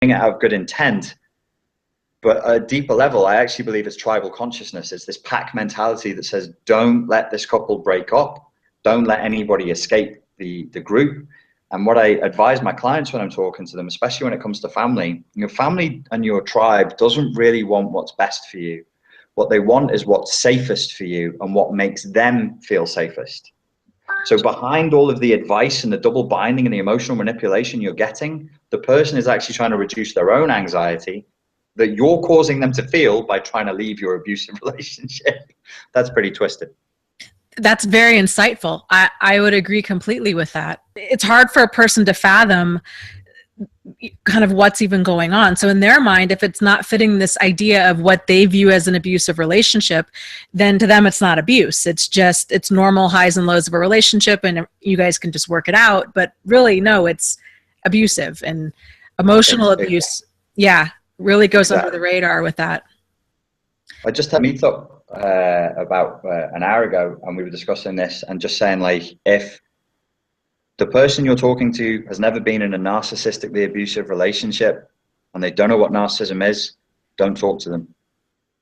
it out of good intent. But at a deeper level, I actually believe it's tribal consciousness. It's this pack mentality that says, don't let this couple break up. Don't let anybody escape the group. And what I advise my clients when I'm talking to them, especially when it comes to family, your family and your tribe doesn't really want what's best for you. What they want is what's safest for you and what makes them feel safest. So behind all of the advice and the double binding and the emotional manipulation you're getting, the person is actually trying to reduce their own anxiety that you're causing them to feel by trying to leave your abusive relationship. That's pretty twisted. That's very insightful. I would agree completely with that. It's hard for a person to fathom kind of what's even going on. So in their mind, if it's not fitting this idea of what they view as an abusive relationship, then to them it's not abuse. It's just, it's normal highs and lows of a relationship and you guys can just work it out. But really, no, it's abusive, and emotional abuse, yeah, really goes under the radar with that. I just had a meetup about an hour ago, and we were discussing this and just saying, like, if the person you're talking to has never been in a narcissistically abusive relationship and they don't know what narcissism is, don't talk to them.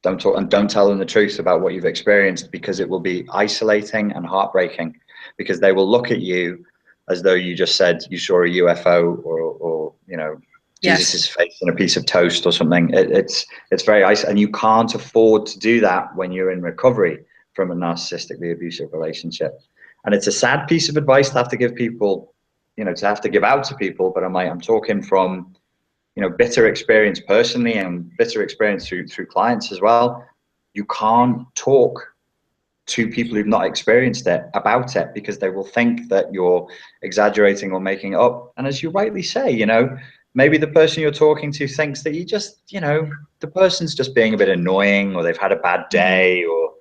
Don't talk, and don't tell them the truth about what you've experienced, because it will be isolating and heartbreaking, because they will look at you as though you just said you saw a UFO or you know, Jesus's face on a piece of toast or something. It's very isolating, and you can't afford to do that when you're in recovery from a narcissistically abusive relationship. And it's a sad piece of advice to have to give people, you know, to have to give out to people. But I'm talking from, you know, bitter experience personally and bitter experience through clients as well. You can't talk to people who've not experienced it about it, because they will think that you're exaggerating or making it up. And as you rightly say, you know, maybe the person you're talking to thinks that you just, you know, the person's just being a bit annoying, or they've had a bad day, or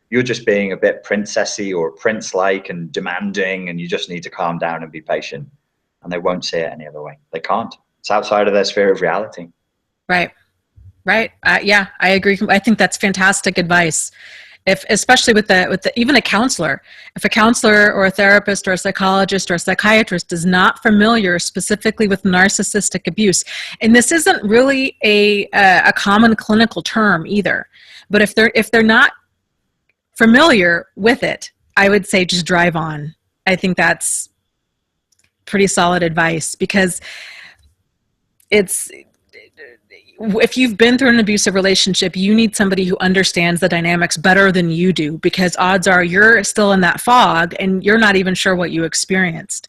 you're just being a bit princessy or prince-like and demanding, and you just need to calm down and be patient. And they won't see it any other way. They can't. It's outside of their sphere of reality. Right. Right. Yeah, I agree. I think that's fantastic advice. If, especially with the even a counselor, if a counselor or a therapist or a psychologist or a psychiatrist is not familiar specifically with narcissistic abuse, and this isn't really a common clinical term either, but if they're not familiar with it, I would say just drive on. I think that's pretty solid advice, because if you've been through an abusive relationship, you need somebody who understands the dynamics better than you do, because odds are you're still in that fog and you're not even sure what you experienced.